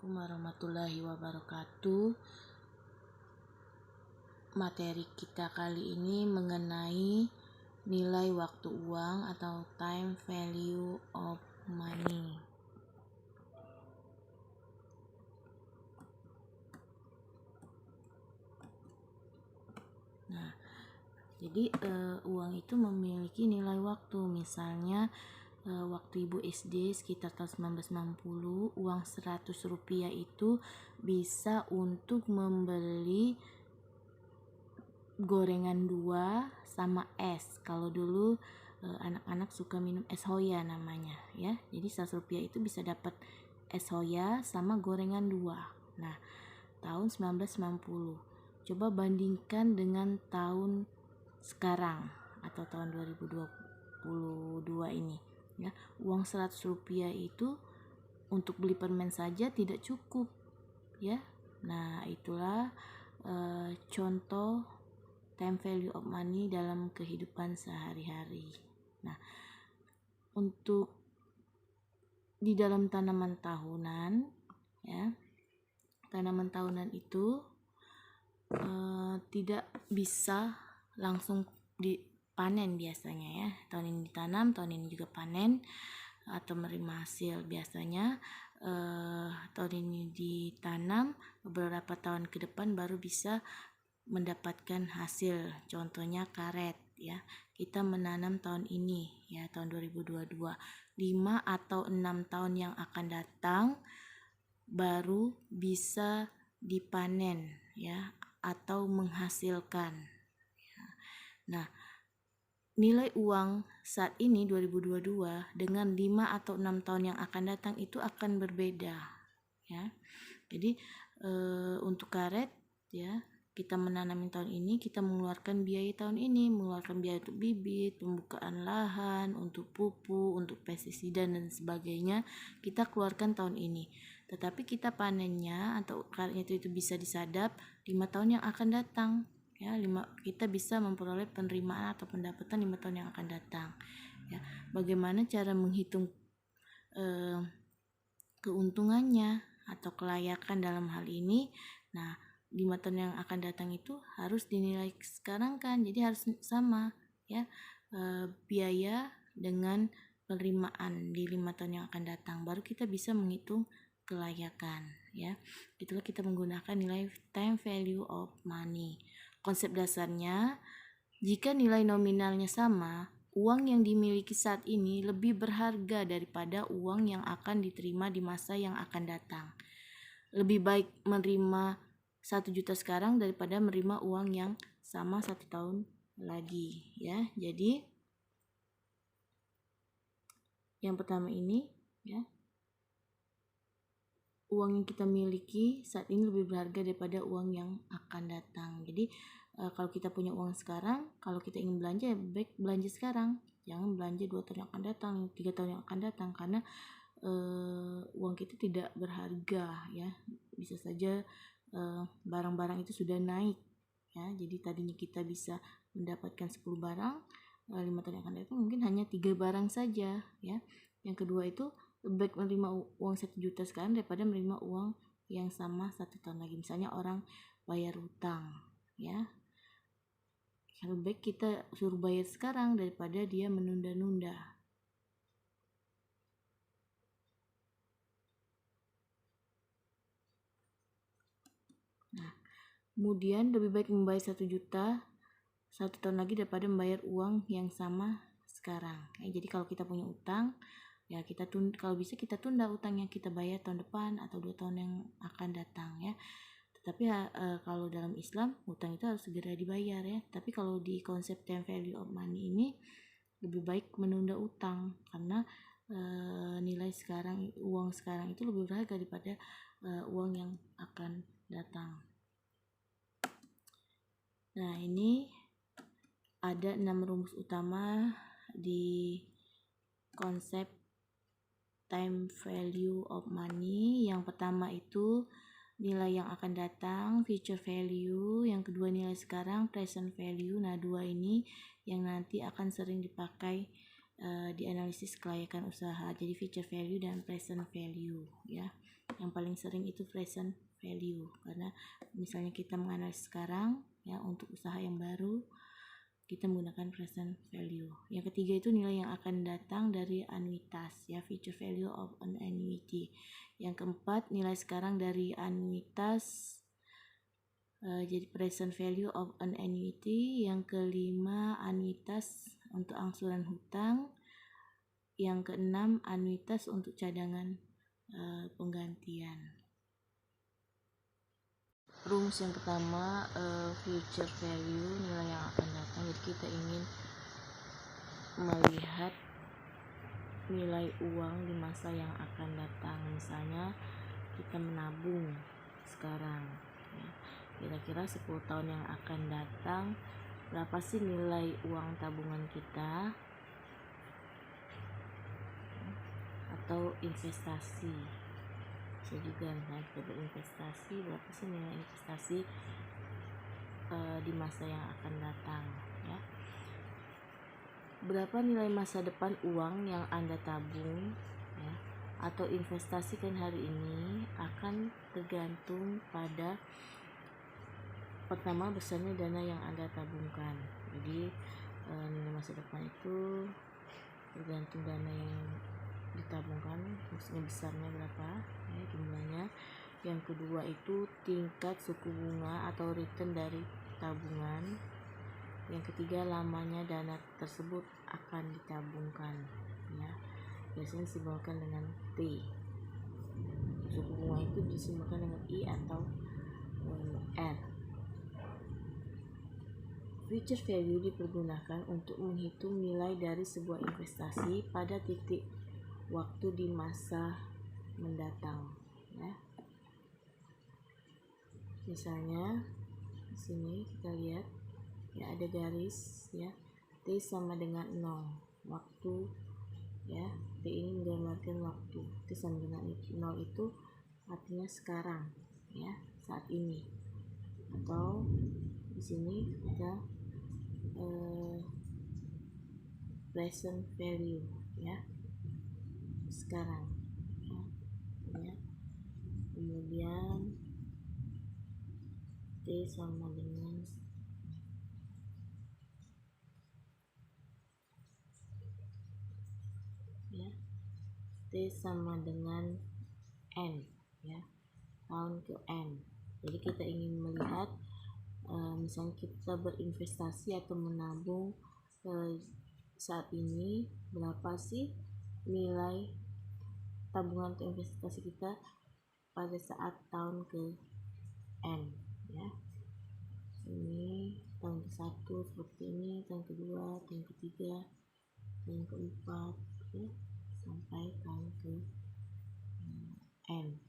Assalamualaikum warahmatullahi wabarakatuh. Materi kita kali ini mengenai nilai waktu uang atau time value of money. Nah, jadi uang itu memiliki nilai waktu. Misalnya waktu Ibu SD sekitar tahun 1990, uang 100 rupiah itu bisa untuk membeli gorengan 2 sama es. Kalau dulu anak-anak suka minum es hoya namanya ya. Jadi 100 rupiah itu bisa dapat es hoya sama gorengan 2. Nah, tahun 1990. Coba bandingkan dengan tahun sekarang atau tahun 2022 ini ya. Uang 100 rupiah itu untuk beli permen saja tidak cukup ya. Nah, itulah contoh time value of money dalam kehidupan sehari-hari. Nah, untuk di dalam tanaman tahunan ya, tanaman tahunan itu tidak bisa langsung dipanen biasanya ya. Tahun ini ditanam, tahun ini juga panen atau menerima hasil. Biasanya tahun ini ditanam, beberapa tahun ke depan baru bisa mendapatkan hasil. Contohnya karet ya. Kita menanam tahun ini ya, tahun 2022. 5 atau 6 tahun yang akan datang baru bisa dipanen ya atau menghasilkan. Nah, nilai uang saat ini 2022 dengan 5 atau 6 tahun yang akan datang itu akan berbeda ya. Jadi untuk karet ya, kita menanam tahun ini, kita mengeluarkan biaya tahun ini, mengeluarkan biaya untuk bibit, pembukaan lahan, untuk pupuk, untuk pestisida dan sebagainya, kita keluarkan tahun ini. Tetapi kita panennya atau karetnya itu bisa disadap 5 tahun yang akan datang ya. Kita bisa memperoleh penerimaan atau pendapatan 5 tahun yang akan datang ya. Bagaimana cara menghitung keuntungannya atau kelayakan dalam hal ini? Nah, 5 tahun yang akan datang itu harus dinilai sekarang kan, jadi harus sama ya, biaya dengan penerimaan di 5 tahun yang akan datang, baru kita bisa menghitung kelayakan ya. Itulah kita menggunakan nilai time value of money. Konsep dasarnya, jika nilai nominalnya sama, uang yang dimiliki saat ini lebih berharga daripada uang yang akan diterima di masa yang akan datang. Lebih baik menerima 1 juta sekarang daripada menerima uang yang sama 1 tahun lagi ya. Jadi yang pertama ini ya, uang yang kita miliki saat ini lebih berharga daripada uang yang akan datang. Jadi kalau kita punya uang sekarang, kalau kita ingin belanja ya baik belanja sekarang, jangan belanja 2 tahun yang akan datang, 3 tahun yang akan datang, karena uang kita tidak berharga ya. Bisa saja barang-barang itu sudah naik ya. Jadi tadinya kita bisa mendapatkan 10 barang, 5 tahun yang akan datang mungkin hanya 3 barang saja ya. Yang kedua itu lebih baik menerima uang 1 juta sekarang daripada menerima uang yang sama 1 tahun lagi. Misalnya orang bayar hutang ya, lebih baik kita suruh bayar sekarang daripada dia menunda-nunda. Nah, kemudian lebih baik membayar 1 juta 1 tahun lagi daripada membayar uang yang sama sekarang ya. Jadi kalau kita punya utang ya, kita kalau bisa kita tunda utang yang kita bayar tahun depan atau 2 tahun yang akan datang ya. Tetapi kalau dalam Islam utang itu harus segera dibayar ya. Tapi kalau di konsep time value of money ini lebih baik menunda utang, karena nilai sekarang, uang sekarang itu lebih berharga daripada uang yang akan datang. Nah, ini ada 6 rumus utama di konsep time value of money. Yang pertama itu nilai yang akan datang, future value. Yang kedua nilai sekarang, present value. Nah, 2 ini yang nanti akan sering dipakai di analisis kelayakan usaha. Jadi future value dan present value ya. Yang paling sering itu present value, karena misalnya kita menganalisis sekarang ya, untuk usaha yang baru kita menggunakan present value. Yang ketiga itu nilai yang akan datang dari anuitas ya, future value of an annuity. Yang keempat, nilai sekarang dari anuitas, jadi present value of an annuity. Yang kelima, anuitas untuk angsuran hutang. Yang keenam, anuitas untuk cadangan penggantian. Rumus yang pertama, future value, nilai yang akan datang. Jadi kita ingin melihat nilai uang di masa yang akan datang. Misalnya kita menabung sekarang ya, kira-kira 10 tahun yang akan datang berapa sih nilai uang tabungan kita, atau investasi. Bisa juga misalnya kita berinvestasi, berapa sih nilai investasi di masa yang akan datang ya. Berapa nilai masa depan uang yang Anda tabung ya, atau investasikan hari ini akan tergantung pada pertama besarnya dana yang Anda tabungkan. Jadi nilai masa depan itu tergantung dana yang ditabungkan, maksudnya besarnya berapa ya, jumlahnya. Yang kedua itu tingkat suku bunga atau return dari tabungan. Yang ketiga, lamanya dana tersebut akan ditabungkan ya, biasanya disimbolkan dengan T. Suku bunga itu disimbolkan dengan I atau R. Future value dipergunakan untuk menghitung nilai dari sebuah investasi pada titik waktu di masa mendatang ya. Misalnya di sini kita lihat ya, ada garis ya, T sama dengan 0 waktu ya. T ini menggambarkan waktu, T sama dengan 0 itu artinya sekarang ya, saat ini. Atau di sini kita present value ya, sekarang ya. Kemudian T sama dengan ya, T sama dengan N ya, tahun ke N. Jadi kita ingin melihat misalnya kita berinvestasi atau menabung saat ini, berapa sih nilai tabungan atau investasi kita pada saat tahun ke N ya. Ini tahun ke-1 seperti ini, tahun kedua, tahun ketiga, tahun keempat ya, sampai tahun ke N.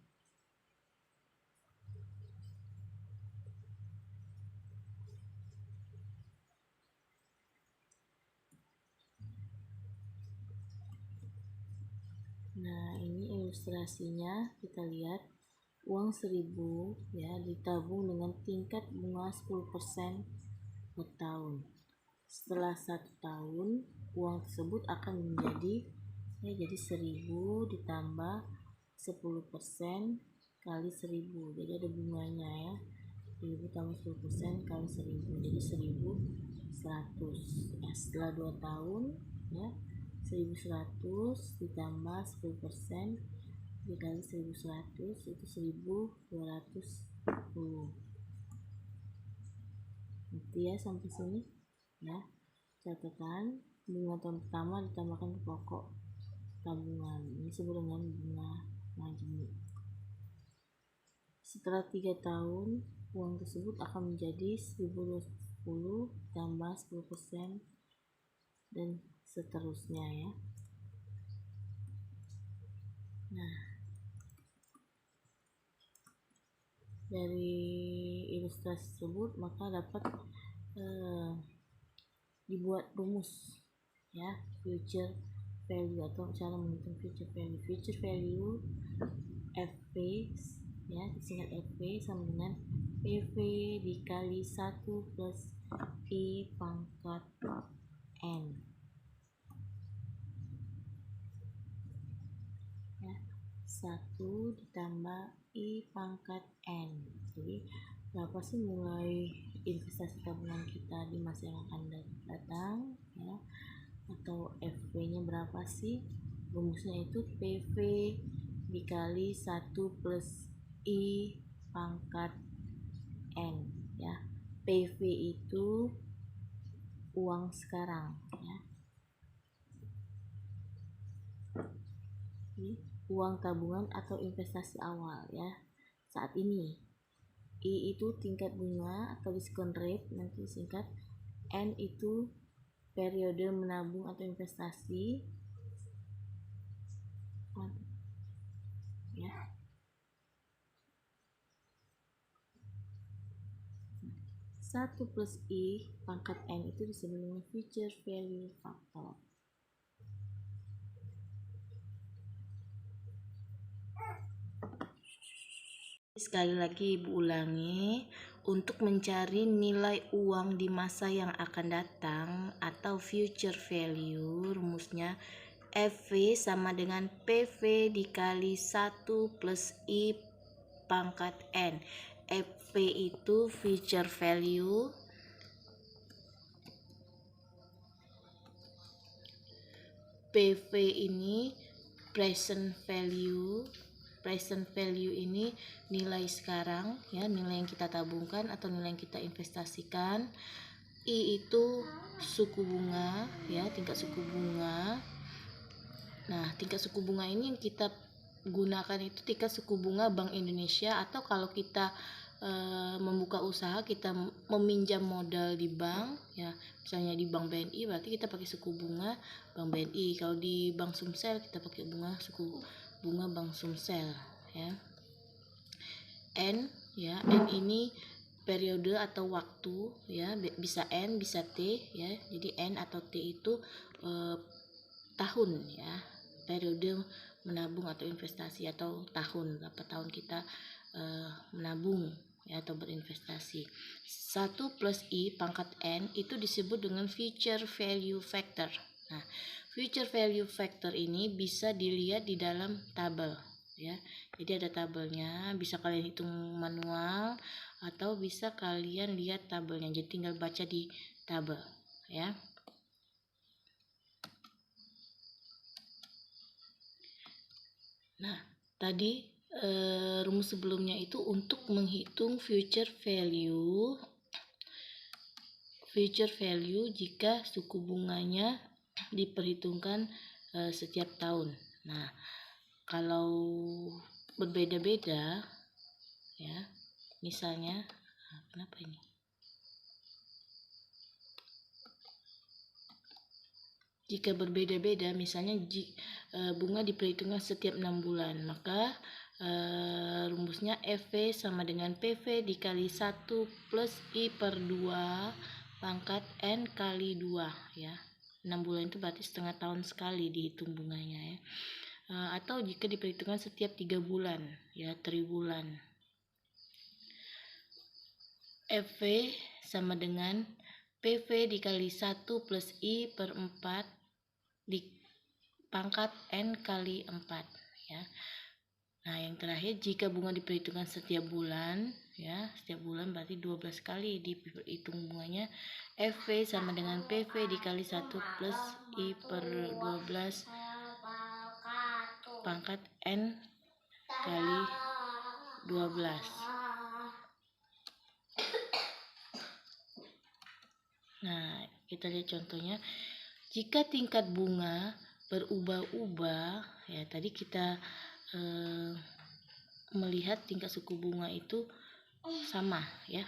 Nah, ini ilustrasinya. Kita lihat uang 1000 ya, ditabung dengan tingkat bunga 10% per tahun. Setelah 1 tahun uang tersebut akan menjadi ya, jadi 1000 ditambah 10% kali 1000, jadi ada bunganya ya, 1000 tambah 10% kali 1000, jadi 1100 ya. Setelah 2 tahun ya, 1100 ditambah 10% dikali 1100 itu 1210. Nanti ya sampai sini ya. Catatan, bunga tahun pertama ditambahkan ke pokok tabungan, ini disebut dengan bunga majemuk. Setelah 3 tahun uang tersebut akan menjadi 1020 tambah 10% dan seterusnya ya. Nah, dari ilustrasi tersebut maka dapat dibuat rumus ya, future value atau cara menghitung future value. Future value FP ya, disingkat FP sama dengan PV dikali 1 plus I pangkat N ya, 1 ditambah I pangkat N. Jadi berapa sih nilai investasi tabungan kita di masa yang akan datang ya, atau FP nya berapa sih? Rumusnya itu PV dikali 1 plus I pangkat N ya. PV itu uang sekarang ya. Uang tabungan atau investasi awal ya saat ini. I itu tingkat bunga atau diskon rate, nanti singkat. N itu periode menabung atau investasi ya. 1 plus I pangkat N itu disebut dengan future value factor. Sekali lagi Ibu ulangi, untuk mencari nilai uang di masa yang akan datang atau future value, rumusnya FV sama dengan PV dikali 1 plus I pangkat N. FV itu future value, PV ini present value. Present value ini nilai sekarang ya, nilai yang kita tabungkan atau nilai yang kita investasikan. I itu suku bunga ya, tingkat suku bunga. Nah, tingkat suku bunga ini yang kita gunakan itu tingkat suku bunga Bank Indonesia, atau kalau kita membuka usaha, kita meminjam modal di bank ya, misalnya di Bank BNI, berarti kita pakai suku bunga Bank BNI. Kalau di Bank Sumsel kita pakai suku bunga Bank Sumsel ya. N ya, N ini periode atau waktu ya, bisa N bisa T ya. Jadi N atau T itu tahun ya, periode menabung atau investasi, atau tahun, berapa tahun kita menabung ya atau berinvestasi. 1 plus I pangkat N itu disebut dengan future value factor. Nah, future value factor ini bisa dilihat di dalam tabel ya. Jadi ada tabelnya, bisa kalian hitung manual atau bisa kalian lihat tabelnya. Jadi tinggal baca di tabel ya. Nah, tadi rumus sebelumnya itu untuk menghitung future value jika suku bunganya diperhitungkan setiap tahun. Nah, kalau berbeda-beda ya, misalnya kenapa ini? Jika berbeda-beda, misalnya bunga diperhitungkan setiap 6 bulan, maka rumusnya FV sama dengan PV dikali 1 plus I per 2 pangkat N kali 2 ya. 6 bulan itu berarti setengah tahun sekali dihitung bunganya ya. Atau jika diperhitungkan setiap 3 bulan ya, triwulan. FV sama dengan PV dikali 1 plus I per 4 di pangkat N kali 4 ya. Nah, yang terakhir, jika bunga diperhitungkan setiap bulan ya, setiap bulan berarti 12 kali dihitung bunganya. FV sama dengan PV dikali 1 plus I per 12 pangkat N kali 12. Nah, kita lihat contohnya. Jika tingkat bunga berubah-ubah ya, tadi kita melihat tingkat suku bunga itu sama ya,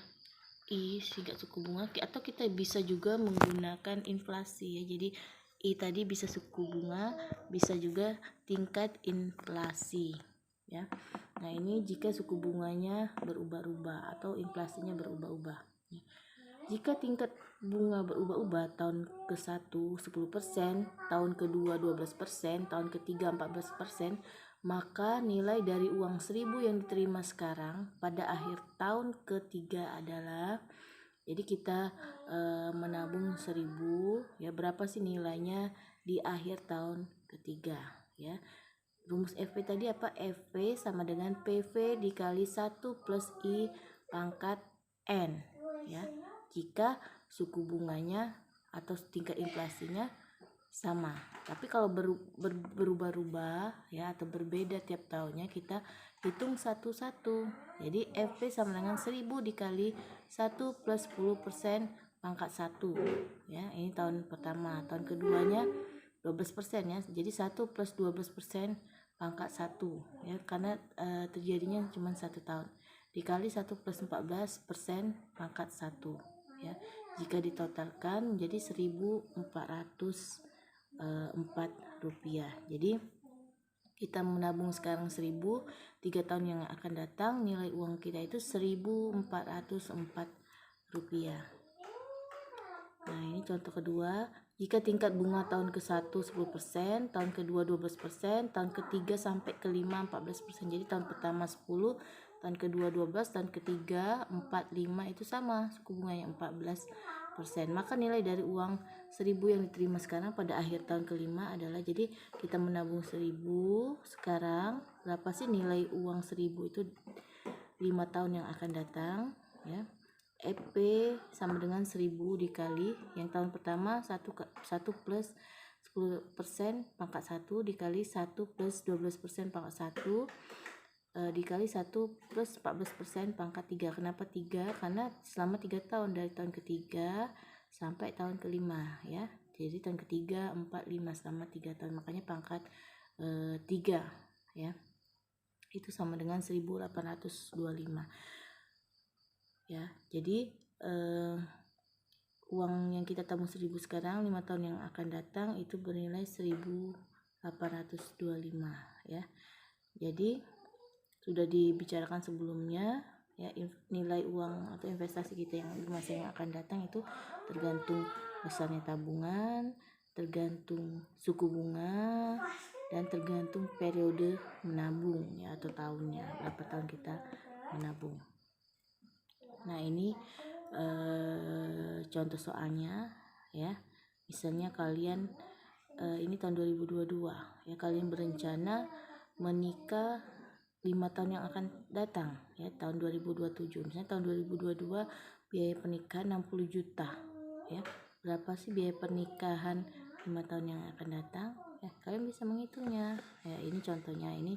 I tingkat suku bunga, atau kita bisa juga menggunakan inflasi ya. Jadi I tadi bisa suku bunga, bisa juga tingkat inflasi ya. Nah, ini jika suku bunganya berubah-ubah atau inflasinya berubah-ubah ya. Jika tingkat bunga berubah-ubah, tahun ke-1 10%, tahun ke-2 12%, tahun ke-3 14%, maka nilai dari uang 1000 yang diterima sekarang pada akhir tahun ke-3 adalah, jadi kita menabung 1000 ya, berapa sih nilainya di akhir tahun ke-3 ya. rumus FP tadi apa? FP sama dengan PV dikali 1 plus I pangkat N ya. Jika suku bunganya atau tingkat inflasinya sama. Tapi kalau berubah-ubah ya atau berbeda tiap tahunnya, kita hitung satu-satu. Jadi FP sama dengan 1000 dikali 1 plus 10% pangkat 1 ya. Ini tahun pertama. Tahun keduanya 12% ya. Jadi 1 plus 12% pangkat 1 ya, karena terjadinya cuma 1 tahun. Dikali 1 plus 14% pangkat 1 ya. Jika ditotalkan menjadi 1404 rupiah. Jadi kita menabung sekarang 1000, 3 tahun yang akan datang nilai uang kita itu 1404 rupiah. Nah, ini contoh kedua. Jika tingkat bunga tahun ke-1 10%, tahun kedua 12%, tahun ketiga sampai ke-5 14%. Jadi tahun pertama 10, tahun kedua 12, tahun ketiga 4, 5 itu sama suku bunganya 14%. Maka nilai dari uang 1000 yang diterima sekarang pada akhir tahun kelima adalah, jadi kita menabung 1000 sekarang, berapa sih nilai uang 1000 itu 5 tahun yang akan datang ya. FP sama dengan 1000 dikali yang tahun pertama 1 plus 10% pangkat 1 dikali 1 plus 12% pangkat 1 dikali 1 plus 14% pangkat 3. Kenapa 3? Karena selama 3 tahun, dari tahun ketiga sampai tahun kelima ya. Jadi tahun ketiga 4, 5 selama 3 tahun, makanya pangkat 3 ya. Itu sama dengan 1825 ya. Jadi uang yang kita tabung 1000 sekarang 5 tahun yang akan datang itu bernilai 1825 ya. Jadi sudah dibicarakan sebelumnya ya, nilai uang atau investasi kita yang di masa yang akan datang itu tergantung besarnya tabungan, tergantung suku bunga, dan tergantung periode menabung ya, atau tahunnya, berapa tahun kita menabung. Nah, ini contoh soalnya ya. Misalnya kalian ini tahun 2022 ya, kalian berencana menikah 5 tahun yang akan datang ya, tahun 2027. Misalnya tahun 2022 biaya pernikahan 60 juta ya. Berapa sih biaya pernikahan 5 tahun yang akan datang ya, kalian bisa menghitungnya ya. Ini contohnya, ini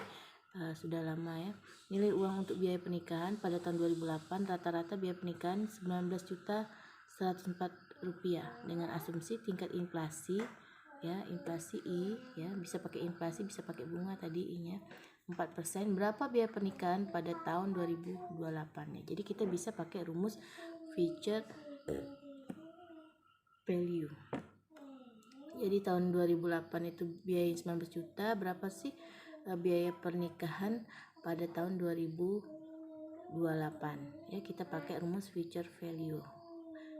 sudah lama ya. Nilai uang untuk biaya pernikahan pada tahun 2008, rata-rata biaya pernikahan 19.104 rupiah dengan asumsi tingkat inflasi ya, inflasi I ya, bisa pakai inflasi bisa pakai bunga tadi I nya 4%. Berapa biaya pernikahan pada tahun 2028 ya. Jadi kita bisa pakai rumus future value. Jadi tahun 2008 itu biaya 19 juta, berapa sih biaya pernikahan pada tahun 2028 ya, kita pakai rumus future value.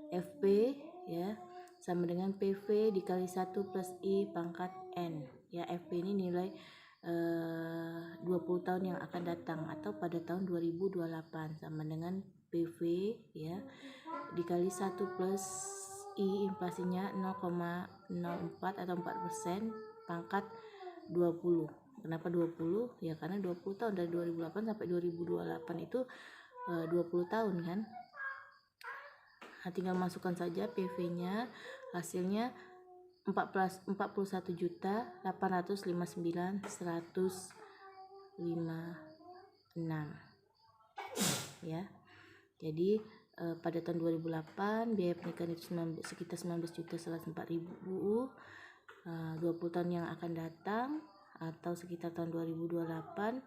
FP ya sama dengan PV dikali 1 plus I pangkat N ya. FP ini nilai 20 tahun yang akan datang atau pada tahun 2028 sama dengan PV ya dikali 1 plus I inflasinya 0,04 atau 4% pangkat 20. Kenapa 20? Ya karena 20 tahun, dari 2008 sampai 2028 itu 20 tahun kan. Nah, tinggal masukkan saja PV-nya, hasilnya 41.859.156 ya. Jadi pada tahun 2008 biaya pernikahan itu sekitar 19.104.000. 20 tahun yang akan datang atau sekitar tahun 2028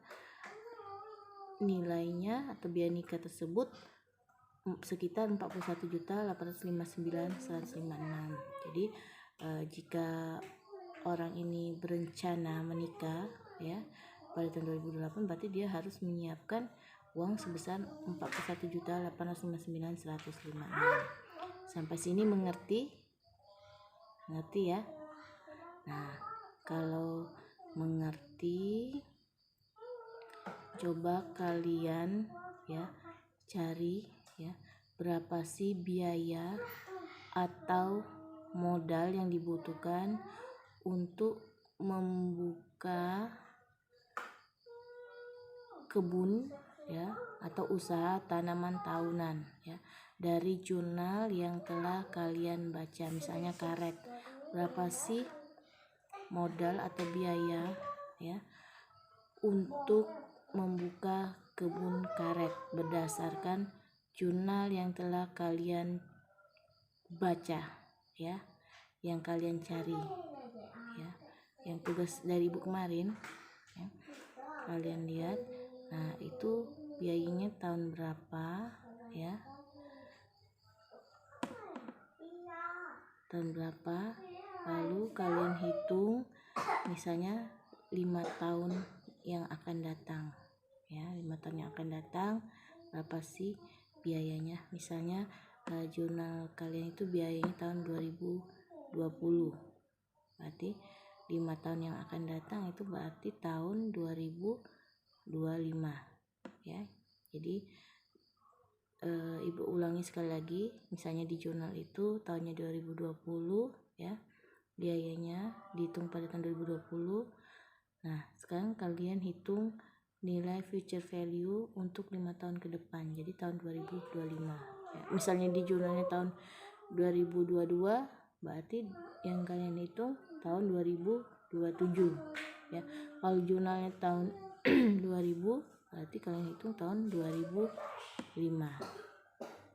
nilainya atau biaya nikah tersebut sekitar 41.859.156. Jadi jika orang ini berencana menikah ya pada tahun 2008, berarti dia harus menyiapkan uang sebesar 41.859.156. Sampai sini mengerti? Mengerti ya? Nah, kalau mengerti, coba kalian ya cari ya berapa sih biaya atau modal yang dibutuhkan untuk membuka kebun ya atau usaha tanaman tahunan ya dari jurnal yang telah kalian baca. Misalnya karet, berapa sih modal atau biaya ya untuk membuka kebun karet berdasarkan jurnal yang telah kalian baca ya, yang kalian cari ya, yang tugas dari ibu kemarin ya, kalian lihat. Nah itu biayanya tahun berapa ya, tahun berapa, lalu kalian hitung misalnya 5 tahun yang akan datang ya, 5 tahun yang akan datang berapa sih biayanya. Misalnya jurnal kalian itu biayanya tahun 2020, berarti 5 tahun yang akan datang itu berarti tahun 2025 ya. Jadi ibu ulangi sekali lagi, misalnya di jurnal itu tahunnya 2020 ya, biayanya dihitung pada tahun 2020. Nah sekarang kalian hitung nilai future value untuk 5 tahun ke depan, jadi tahun 2025 ya. Misalnya di jurnalnya tahun 2022, berarti yang kalian hitung tahun 2027 ya. Kalau jurnalnya tahun 2000, berarti kalian hitung tahun 2005.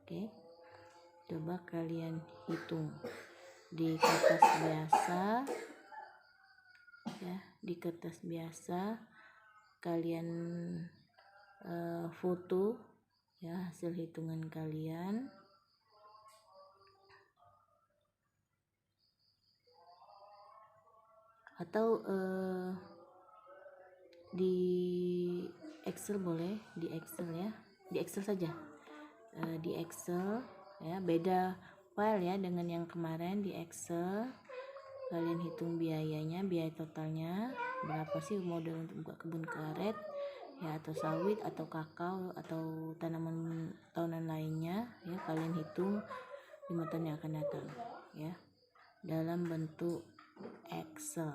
Oke, coba kalian hitung di kertas biasa ya, di kertas biasa kalian foto ya hasil hitungan kalian. Atau di Excel boleh, di Excel ya, di Excel saja, di Excel ya, beda file ya dengan yang kemarin. Di Excel kalian hitung biayanya, biaya totalnya berapa sih modal untuk buka kebun karet ya, atau sawit atau kakao atau tanaman tahunan lainnya ya, kalian hitung 5 tahun yang akan datang ya dalam bentuk Excel.